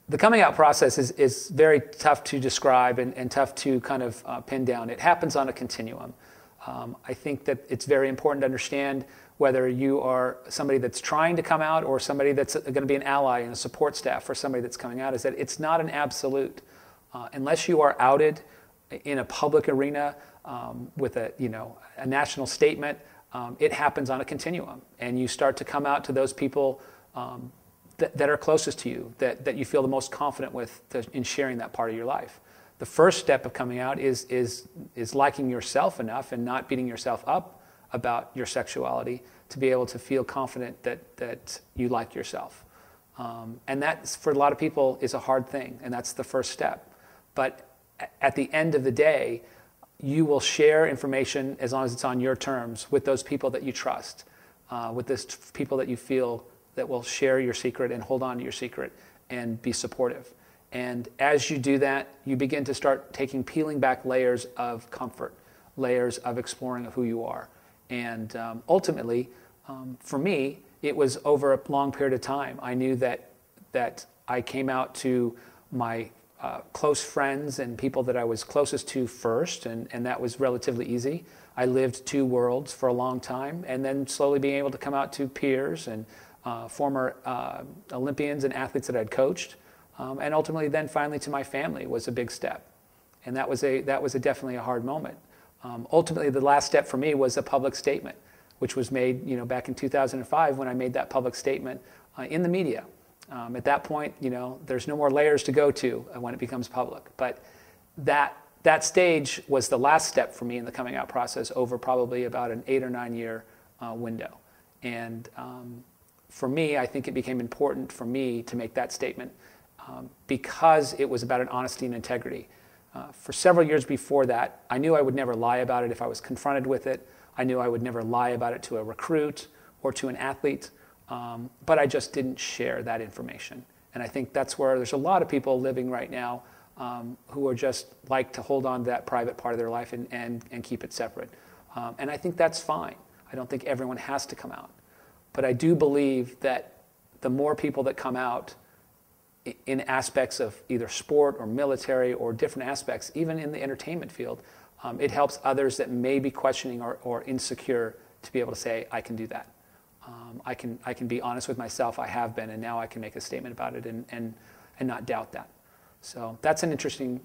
The coming out process is very tough to describe and tough to kind of pin down. It happens on a continuum. I think that it's very important to understand whether you are somebody that's trying to come out or somebody that's going to be an ally and a support staff for somebody that's coming out, is that it's not an absolute. Unless you are outed in a public arena with a national statement, it happens on a continuum. And you start to come out to those people that are closest to you, that you feel the most confident with in sharing that part of your life. The first step of coming out is liking yourself enough and not beating yourself up about your sexuality to be able to feel confident that you like yourself. And that, for a lot of people, is a hard thing, and that's the first step. But at the end of the day, you will share information, as long as it's on your terms, with those people that you trust, with those people that you feel that will share your secret and hold on to your secret and be supportive. And as you do that, you begin to start peeling back layers of comfort, layers of exploring of who you are. And ultimately, for me, it was over a long period of time. I knew that I came out to my close friends and people that I was closest to first, and that was relatively easy. I lived two worlds for a long time, and then slowly being able to come out to peers and former Olympians and athletes that I'd coached, and ultimately then finally to my family was a big step. And that was definitely a hard moment. Ultimately, the last step for me was a public statement, which was made back in 2005 when I made that public statement in the media. At that point, there's no more layers to go to when it becomes public. But that stage was the last step for me in the coming out process over probably about an 8 or 9 year window. And for me, I think it became important for me to make that statement because it was about an honesty and integrity. For several years before that, I knew I would never lie about it if I was confronted with it. I knew I would never lie about it to a recruit or to an athlete. But I just didn't share that information. And I think that's where there's a lot of people living right now who are just like to hold on to that private part of their life and keep it separate. And I think that's fine. I don't think everyone has to come out. But I do believe that the more people that come out in aspects of either sport or military or different aspects, even in the entertainment field, it helps others that may be questioning or insecure to be able to say, I can do that. I can be honest with myself. I have been, and now I can make a statement about it and not doubt that. So that's an interesting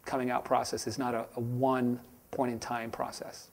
coming out process. It's not a one point in time process.